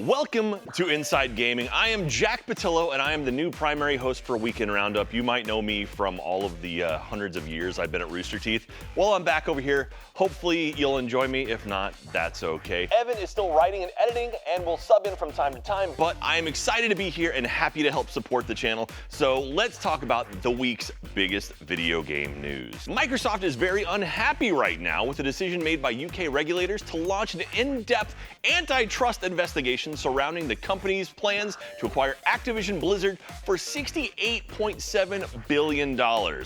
Welcome to Inside Gaming. I am Jack Patillo, and I am the new primary host for Weekend Roundup. You might know me from all of the hundreds of years I've been at Rooster Teeth. Well, I'm back over here. Hopefully you'll enjoy me. If not, that's okay. Evan is still writing and editing and will sub in from time to time, but I am excited to be here and happy to help support the channel. So let's talk about the week's biggest video game news. Microsoft is very unhappy right now with the decision made by UK regulators to launch an in-depth antitrust investigation surrounding the company's plans to acquire Activision Blizzard for $68.7 billion.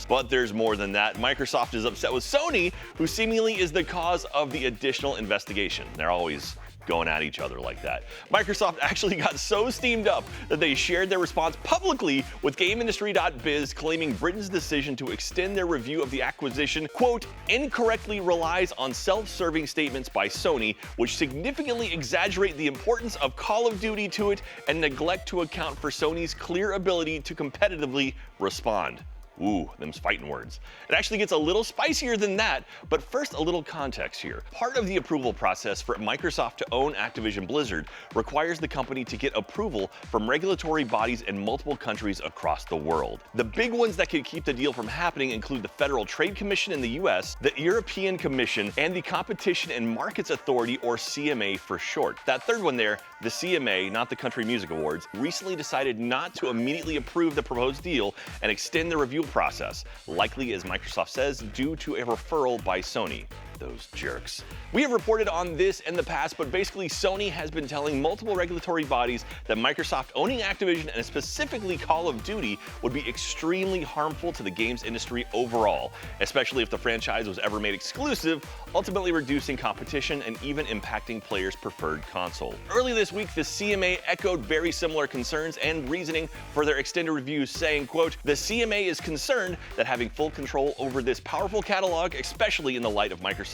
But there's more than that. Microsoft is upset with Sony, who seemingly is the cause of the additional investigation. They're always going at each other like that. Microsoft actually got so steamed up that they shared their response publicly with GameIndustry.biz, claiming Britain's decision to extend their review of the acquisition, quote, incorrectly relies on self-serving statements by Sony, which significantly exaggerate the importance of Call of Duty to it and neglect to account for Sony's clear ability to competitively respond. Ooh, them's fighting words. It actually gets a little spicier than that, but first a little context here. Part of the approval process for Microsoft to own Activision Blizzard requires the company to get approval from regulatory bodies in multiple countries across the world. The big ones that could keep the deal from happening include the Federal Trade Commission in the US, the European Commission, and the Competition and Markets Authority, or CMA for short. That third one there, the CMA, not the Country Music Awards, recently decided not to immediately approve the proposed deal and extend the review process, likely, as Microsoft says, due to a referral by Sony. Those jerks. We have reported on this in the past, but basically Sony has been telling multiple regulatory bodies that Microsoft owning Activision, and specifically Call of Duty, would be extremely harmful to the games industry overall, especially if the franchise was ever made exclusive, ultimately reducing competition and even impacting players' preferred console. Early this week, the CMA echoed very similar concerns and reasoning for their extended review, saying, quote, the CMA is concerned that having full control over this powerful catalog, especially in the light of Microsoft's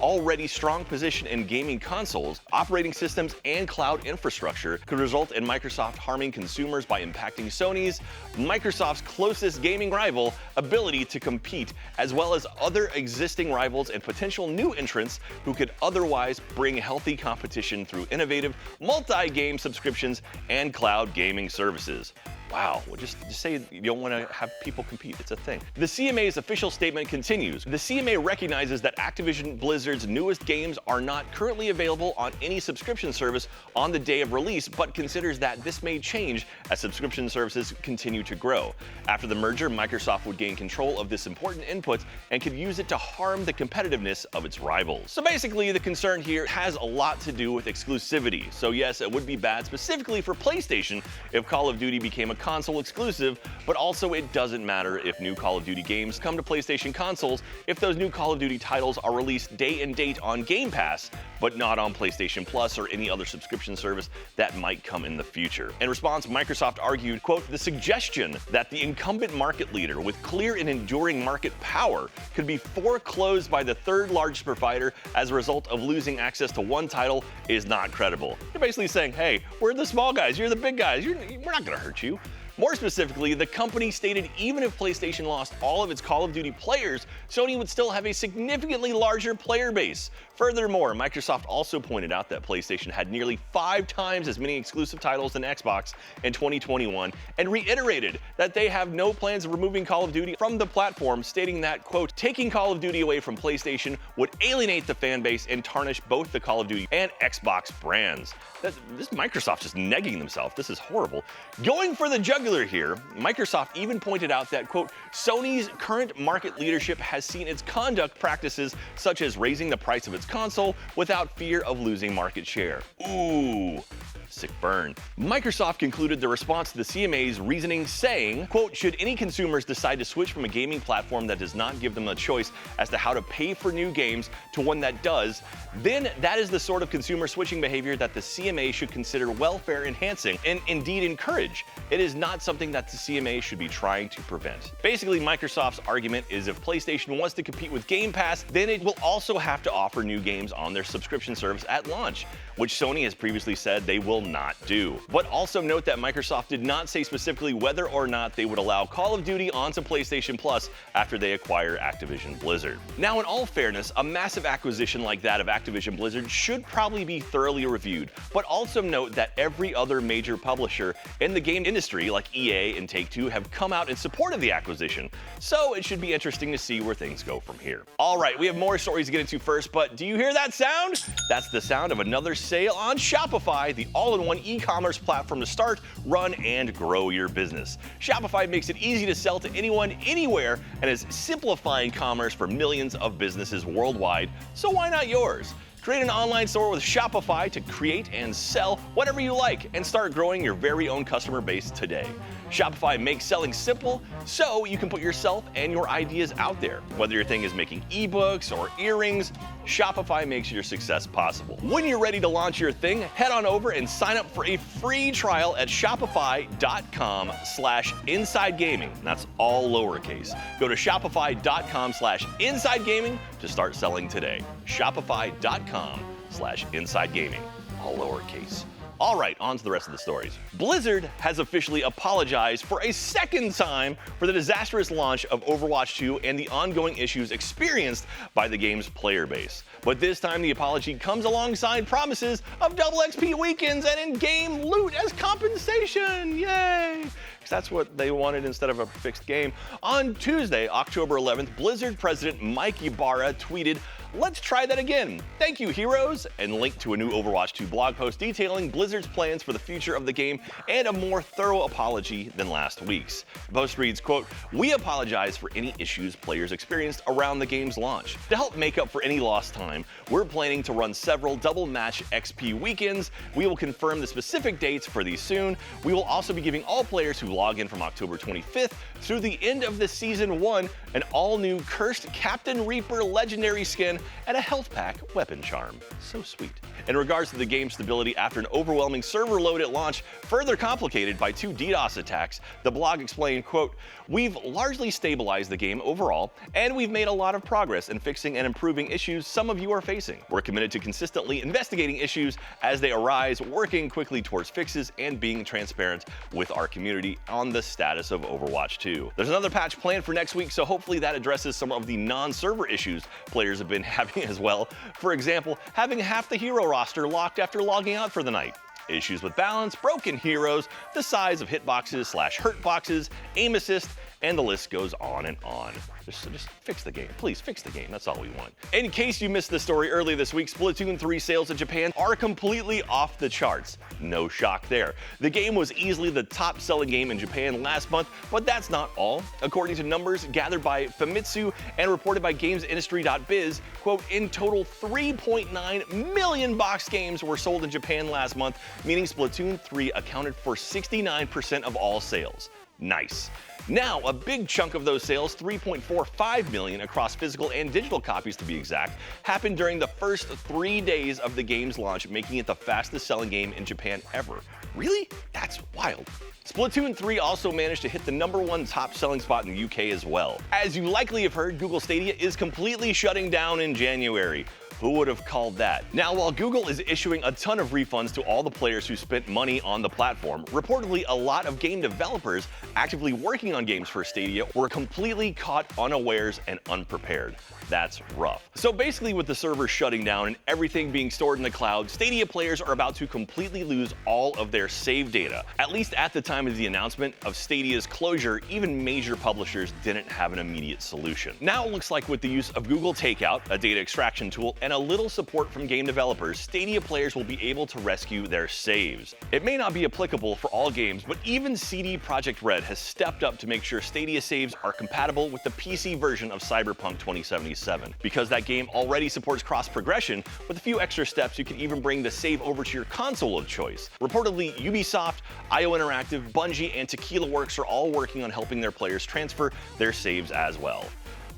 already strong position in gaming consoles, operating systems, and cloud infrastructure, could result in Microsoft harming consumers by impacting Sony's, Microsoft's closest gaming rival, ability to compete, as well as other existing rivals and potential new entrants who could otherwise bring healthy competition through innovative multi-game subscriptions and cloud gaming services. Wow, well, just say you don't want to have people compete. It's a thing. The CMA's official statement continues. The CMA recognizes that Activision Blizzard's newest games are not currently available on any subscription service on the day of release, but considers that this may change as subscription services continue to grow. After the merger, Microsoft would gain control of this important input and could use it to harm the competitiveness of its rivals. So basically, the concern here has a lot to do with exclusivity. So yes, it would be bad specifically for PlayStation if Call of Duty became a console exclusive, but also it doesn't matter if new Call of Duty games come to PlayStation consoles if those new Call of Duty titles are released day and date on Game Pass, but not on PlayStation Plus or any other subscription service that might come in the future. In response, Microsoft argued, quote, the suggestion that the incumbent market leader with clear and enduring market power could be foreclosed by the third largest provider as a result of losing access to one title is not credible. They're basically saying, hey, we're the small guys, you're the big guys, we're not gonna hurt you. More specifically, the company stated even if PlayStation lost all of its Call of Duty players, Sony would still have a significantly larger player base. Furthermore, Microsoft also pointed out that PlayStation had nearly 5 times as many exclusive titles than Xbox in 2021, and reiterated that they have no plans of removing Call of Duty from the platform, stating that, quote, taking Call of Duty away from PlayStation would alienate the fan base and tarnish both the Call of Duty and Xbox brands. This Microsoft's just negging themselves. This is horrible. Going for the jugular here, Microsoft even pointed out that, quote, Sony's current market leadership has seen its conduct practices such as raising the price of its console without fear of losing market share. Ooh. Sick burn. Microsoft concluded the response to the CMA's reasoning saying, quote, should any consumers decide to switch from a gaming platform that does not give them a choice as to how to pay for new games to one that does, then that is the sort of consumer switching behavior that the CMA should consider welfare enhancing and indeed encourage. It is not something that the CMA should be trying to prevent. Basically, Microsoft's argument is if PlayStation wants to compete with Game Pass, then it will also have to offer new games on their subscription service at launch, which Sony has previously said they will not do. But also note that Microsoft did not say specifically whether or not they would allow Call of Duty onto PlayStation Plus after they acquire Activision Blizzard. Now, in all fairness, a massive acquisition like that of Activision Blizzard should probably be thoroughly reviewed, but also note that every other major publisher in the game industry, like EA and Take-Two, have come out in support of the acquisition, so it should be interesting to see where things go from here. All right, we have more stories to get into first, but do you hear that sound? That's the sound of another sale on Shopify, the all-in-one e-commerce platform to start, run, and grow your business. Shopify makes it easy to sell to anyone, anywhere, and is simplifying commerce for millions of businesses worldwide, so why not yours? Create an online store with Shopify to create and sell whatever you like and start growing your very own customer base today. Shopify makes selling simple so you can put yourself and your ideas out there. Whether your thing is making ebooks or earrings, Shopify makes your success possible. When you're ready to launch your thing, head on over and sign up for a free trial at shopify.com/insidegaming. That's all lowercase. Go to shopify.com/insidegaming to start selling today. Shopify.com/insidegaming, all lowercase. All right, on to the rest of the stories. Blizzard has officially apologized for a second time for the disastrous launch of Overwatch 2 and the ongoing issues experienced by the game's player base. But this time the apology comes alongside promises of double XP weekends and in-game loot as compensation. Yay! Because that's what they wanted instead of a fixed game. On Tuesday, October 11th, Blizzard president Mike Ybarra tweeted, "Let's try that again. Thank you, heroes," and linked to a new Overwatch 2 blog post detailing Blizzard's plans for the future of the game and a more thorough apology than last week's. The post reads, quote, "We apologize for any issues players experienced around the game's launch. To help make up for any lost time, we're planning to run several double match XP weekends. We will confirm the specific dates for these soon. We will also be giving all players who log in from October 25th through the end of the Season 1 an all-new Cursed Captain Reaper legendary skin and a health pack weapon charm." So sweet. In regards to the game's stability after an overwhelming server load at launch, further complicated by 2 DDoS attacks, the blog explained, quote, "We've largely stabilized the game overall, and we've made a lot of progress in fixing and improving issues some of you are facing. We're committed to consistently investigating issues as they arise, working quickly towards fixes, and being transparent with our community on the status of Overwatch 2. There's another patch planned for next week, so hopefully that addresses some of the non-server issues players have been having as well. For example, having half the hero roster locked after logging out for the night. Issues with balance, broken heroes, the size of hitboxes/hurt boxes, aim assist, and the list goes on and on. Just fix the game. Please fix the game. That's all we want. In case you missed the story earlier this week, Splatoon 3 sales in Japan are completely off the charts. No shock there. The game was easily the top-selling game in Japan last month, but that's not all. According to numbers gathered by Famitsu and reported by GamesIndustry.biz, quote, "In total, 3.9 million box games were sold in Japan last month, meaning Splatoon 3 accounted for 69% of all sales." Nice. Now, a big chunk of those sales, 3.45 million across physical and digital copies to be exact, happened during the first 3 days of the game's launch, making it the fastest selling game in Japan ever. Really? That's wild. Splatoon 3 also managed to hit the #1 top selling spot in the UK as well. As you likely have heard, Google Stadia is completely shutting down in January. Who would have called that? Now, while Google is issuing a ton of refunds to all the players who spent money on the platform, reportedly a lot of game developers actively working on games for Stadia were completely caught unawares and unprepared. That's rough. So basically, with the servers shutting down and everything being stored in the cloud, Stadia players are about to completely lose all of their save data. At least at the time of the announcement of Stadia's closure, even major publishers didn't have an immediate solution. Now it looks like with the use of Google Takeout, a data extraction tool, and a little support from game developers, Stadia players will be able to rescue their saves. It may not be applicable for all games, but even CD Projekt Red has stepped up to make sure Stadia saves are compatible with the PC version of Cyberpunk 2077. Because that game already supports cross-progression, with a few extra steps you can even bring the save over to your console of choice. Reportedly, Ubisoft, IO Interactive, Bungie, and Tequila Works are all working on helping their players transfer their saves as well.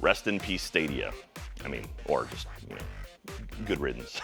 Rest in peace, Stadia. I mean, or just, good riddance.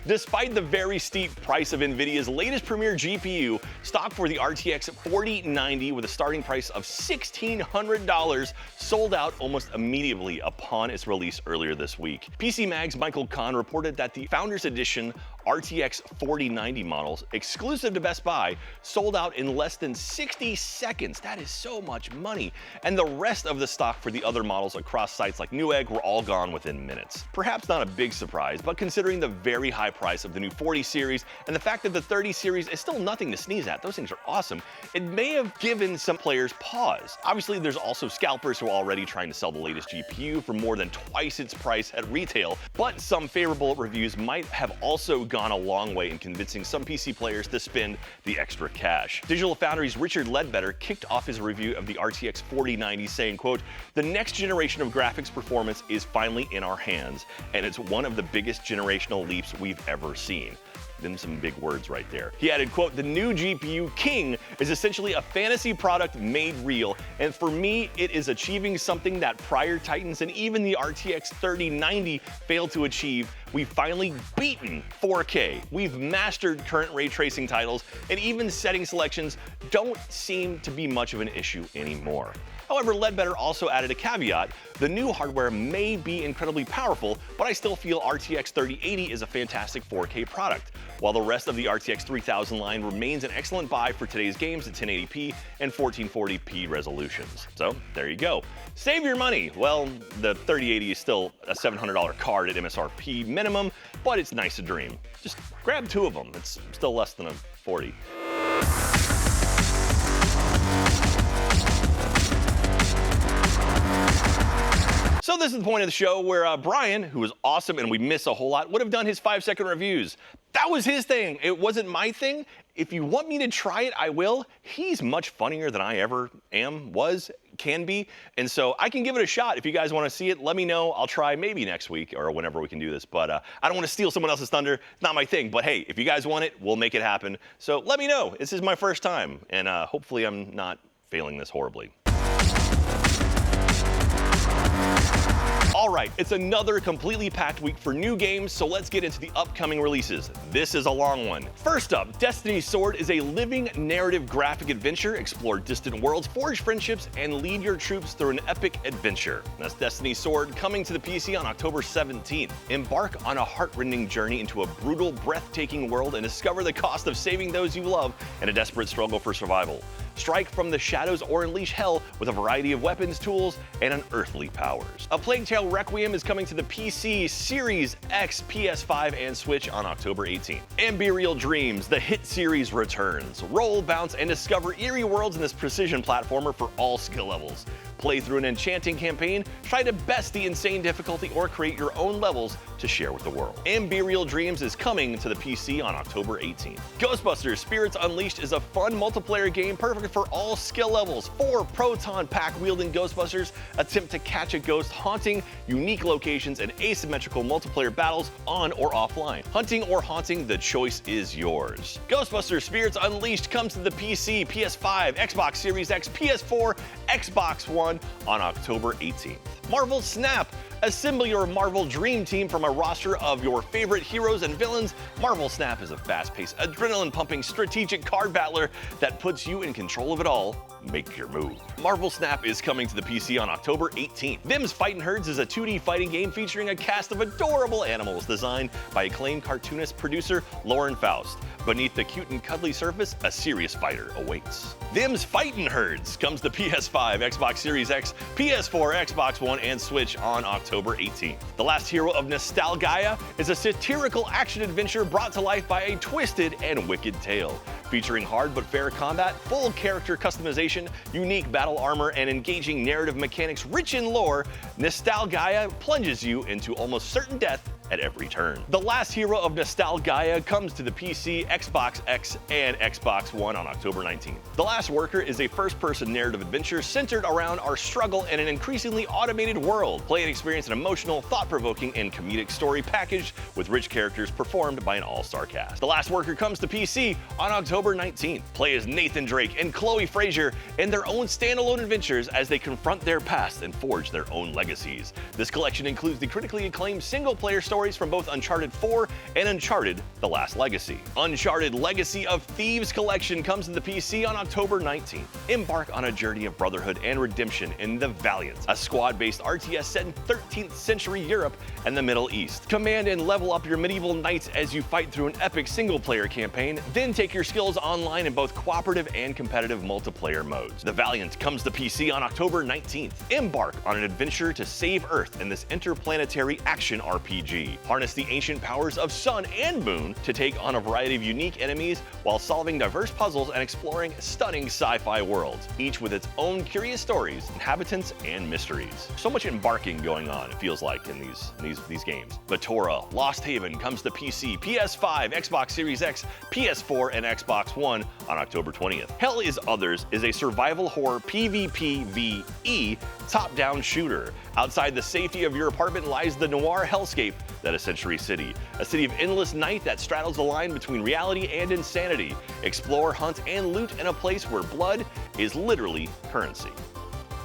Despite the very steep price of NVIDIA's latest premier GPU, stock for the RTX 4090 with a starting price of $1,600 sold out almost immediately upon its release earlier this week. PC Mag's Michael Kahn reported that the Founders Edition RTX 4090 models, exclusive to Best Buy, sold out in less than 60 seconds. That is so much money. And the rest of the stock for the other models across sites like Newegg were all gone within minutes. Perhaps not a big surprise, but considering the very high price of the new 40 series and the fact that the 30 series is still nothing to sneeze at, those things are awesome, it may have given some players pause. Obviously, there's also scalpers who are already trying to sell the latest GPU for more than twice its price at retail, but some favorable reviews might have also gone a long way in convincing some PC players to spend the extra cash. Digital Foundry's Richard Ledbetter kicked off his review of the RTX 4090 saying, quote, "The next generation of graphics performance is finally in our hands, and it's one of the biggest generational leaps we've ever seen." Them some big words right there. He added, quote, "The new GPU King is essentially a fantasy product made real, and for me, it is achieving something that prior Titans and even the RTX 3090 failed to achieve. We've finally beaten 4K. We've mastered current ray tracing titles, and even setting selections don't seem to be much of an issue anymore." However, Ledbetter also added a caveat: the new hardware may be incredibly powerful, but I still feel RTX 3080 is a fantastic 4K product, while the rest of the RTX 3000 line remains an excellent buy for today's games at 1080p and 1440p resolutions. So there you go. Save your money. Well, the 3080 is still a $700 card at MSRP minimum, but it's nice to dream. Just grab two of them. It's still less than a 40. So this is the point of the show where Brian, who was awesome and we miss a whole lot, would have done his 5-second reviews. That was his thing. It wasn't my thing. If you want me to try it, I will. He's much funnier than I ever am, can be. And so I can give it a shot. If you guys want to see it, let me know. I'll try maybe next week or whenever we can do this. But I don't want to steal someone else's thunder. It's not my thing. But hey, if you guys want it, we'll make it happen. So let me know. This is my first time. And hopefully I'm not failing this horribly. All right, it's another completely packed week for new games, so let's get into the upcoming releases. This is a long one. First up, Destiny's Sword is a living narrative graphic adventure. Explore distant worlds, forge friendships, and lead your troops through an epic adventure. That's Destiny's Sword, coming to the PC on October 17th. Embark on a heart-rending journey into a brutal, breathtaking world and discover the cost of saving those you love in a desperate struggle for survival. Strike from the shadows or unleash hell with a variety of weapons, tools, and unearthly powers. A Plague Tale Requiem is coming to the PC, Series X, PS5, and Switch on October 18th. Amberial Dreams, the hit series returns. Roll, bounce, and discover eerie worlds in this precision platformer for all skill levels. Play through an enchanting campaign, try to best the insane difficulty, or create your own levels to share with the world. Amberial Dreams is coming to the PC on October 18th. Ghostbusters Spirits Unleashed is a fun multiplayer game perfect for all skill levels. 4 proton pack-wielding Ghostbusters attempt to catch a ghost, haunting unique locations and asymmetrical multiplayer battles on or offline. Hunting or haunting, the choice is yours. Ghostbusters Spirits Unleashed comes to the PC, PS5, Xbox Series X, PS4, Xbox One on October 18th. Marvel Snap. Assemble your Marvel Dream Team from a roster of your favorite heroes and villains. Marvel Snap is a fast-paced, adrenaline-pumping, strategic card battler that puts you in control of it all. Make your move. Marvel Snap is coming to the PC on October 18th. Them's Fightin' Herds is a 2D fighting game featuring a cast of adorable animals designed by acclaimed cartoonist producer Lauren Faust. Beneath the cute and cuddly surface, a serious fighter awaits. Them's Fightin' Herds comes to PS5, Xbox Series X, PS4, Xbox One, and Switch on October 18th. The Last Hero of Nostalgia is a satirical action-adventure brought to life by a twisted and wicked tale. Featuring hard but fair combat, full character customization, unique battle armor, and engaging narrative mechanics rich in lore, Nostalgia plunges you into almost certain death at every turn. The Last Hero of Nostalgia comes to the PC, Xbox X, and Xbox One on October 19th. The Last Worker is a first-person narrative adventure centered around our struggle in an increasingly automated world. Play and experience an emotional, thought-provoking, and comedic story packaged with rich characters performed by an all-star cast. The Last Worker comes to PC on October 19th. Play as Nathan Drake and Chloe Frazier in their own standalone adventures as they confront their past and forge their own legacies. This collection includes the critically acclaimed single-player story stories from both Uncharted 4 and Uncharted: The Last Legacy. Uncharted Legacy of Thieves Collection comes to the PC on October 19th. Embark on a journey of brotherhood and redemption in the Valiant, a squad-based RTS set in 13th century Europe and the Middle East. Command and level up your medieval knights as you fight through an epic single-player campaign, then take your skills online in both cooperative and competitive multiplayer modes. The Valiant comes to PC on October 19th. Embark on an adventure to save Earth in this interplanetary action RPG. Harness the ancient powers of Sun and Moon to take on a variety of unique enemies while solving diverse puzzles and exploring stunning sci-fi worlds, each with its own curious stories, inhabitants, and mysteries. So much embarking going on, it feels like, in these games. Batora Lost Haven comes to PC, PS5, Xbox Series X, PS4, and Xbox One on October 20th. Hell is Others is a survival horror PvPvE top-down shooter. Outside the safety of your apartment lies the noir hellscape that is Century City, a city of endless night that straddles the line between reality and insanity. Explore, hunt, and loot in a place where blood is literally currency.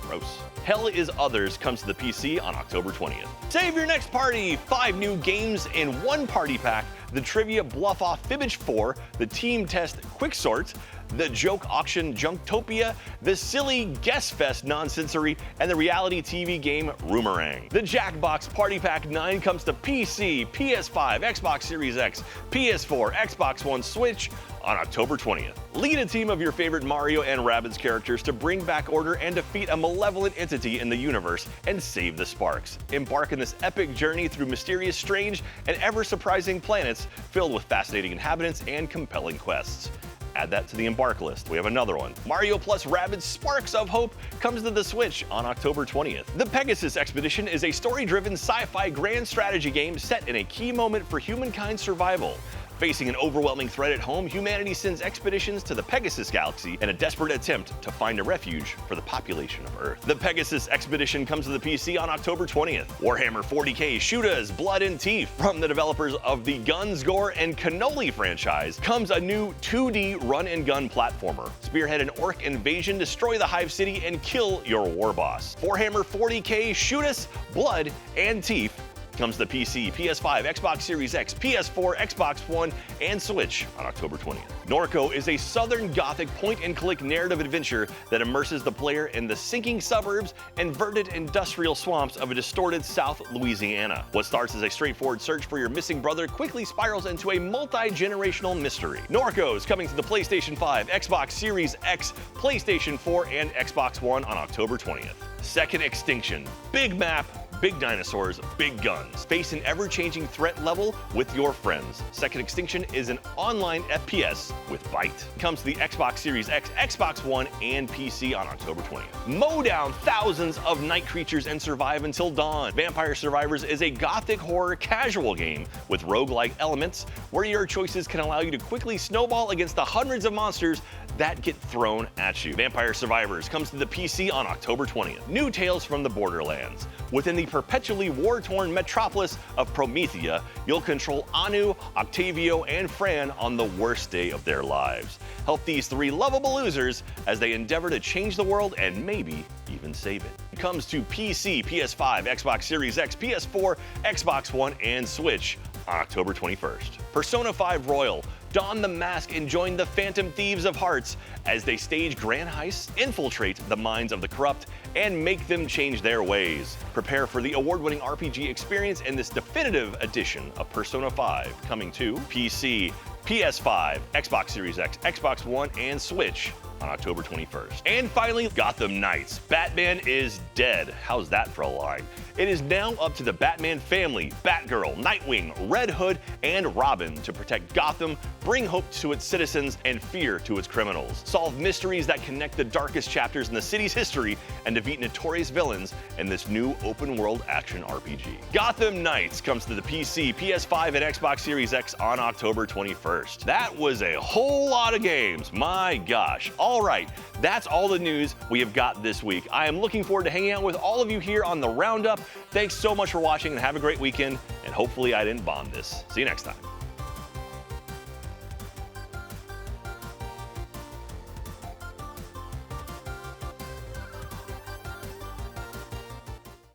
Gross. Hell is Others comes to the PC on October 20th. Save your next party! 5 new games in one party pack: the Trivia Bluff Off Fibbage 4, the Team Test Quicksort, the Joke Auction Junktopia, the Silly Guess Fest Nonsensory, and the reality TV game Roomerang. The Jackbox Party Pack 9 comes to PC, PS5, Xbox Series X, PS4, Xbox One, Switch on October 20th. Lead a team of your favorite Mario and Rabbids characters to bring back order and defeat a malevolent entity in the universe and save the Sparks. Embark on this epic journey through mysterious, strange, and ever-surprising planets filled with fascinating inhabitants and compelling quests. Add that to the Embark list. We have another one. Mario plus Rabbids Sparks of Hope comes to the Switch on October 20th. The Pegasus Expedition is a story-driven sci-fi grand strategy game set in a key moment for humankind's survival. Facing an overwhelming threat at home, humanity sends expeditions to the Pegasus Galaxy in a desperate attempt to find a refuge for the population of Earth. The Pegasus Expedition comes to the PC on October 20th. Warhammer 40k Shooters Blood and Teeth, from the developers of the Guns, Gore, and Cannoli franchise, comes a new 2D run-and-gun platformer. Spearhead an orc invasion, destroy the Hive City, and kill your war boss. Warhammer 40k Shooters Blood and Teeth comes to PC, PS5, Xbox Series X, PS4, Xbox One, and Switch on October 20th. Norco is a southern gothic point-and-click narrative adventure that immerses the player in the sinking suburbs and verdant industrial swamps of a distorted South Louisiana. What starts as a straightforward search for your missing brother quickly spirals into a multi-generational mystery. Norco is coming to the PlayStation 5, Xbox Series X, PlayStation 4, and Xbox One on October 20th. Second Extinction. Big map, big dinosaurs, big guns. Face an ever-changing threat level with your friends. Second Extinction is an online FPS with bite. Comes to the Xbox Series X, Xbox One, and PC on October 20th. Mow down thousands of night creatures and survive until dawn. Vampire Survivors is a gothic horror casual game with roguelike elements where your choices can allow you to quickly snowball against the hundreds of monsters that get thrown at you. Vampire Survivors comes to the PC on October 20th. New Tales from the Borderlands. Within the perpetually war-torn metropolis of Promethea, you'll control Anu, Octavio, and Fran on the worst day of their lives. Help these 3 lovable losers as they endeavor to change the world and maybe even save it. It comes to PC, PS5, Xbox Series X, PS4, Xbox One, and Switch on October 21st. Persona 5 Royal. Don the mask and join the Phantom Thieves of Hearts as they stage grand heists, infiltrate the minds of the corrupt, and make them change their ways. Prepare for the award-winning RPG experience in this definitive edition of Persona 5, coming to PC, PS5, Xbox Series X, Xbox One, and Switch on October 21st. And finally, Gotham Knights. Batman is dead. How's that for a line? It is now up to the Batman family, Batgirl, Nightwing, Red Hood, and Robin to protect Gotham, bring hope to its citizens, and fear to its criminals. Solve mysteries that connect the darkest chapters in the city's history, and defeat notorious villains in this new open-world action RPG. Gotham Knights comes to the PC, PS5, and Xbox Series X on October 21st. That was a whole lot of games. My gosh. All right, that's all the news we have got this week. I am looking forward to hanging out with all of you here on the Roundup. Thanks so much for watching and have a great weekend, and hopefully I didn't bomb this. See you next time.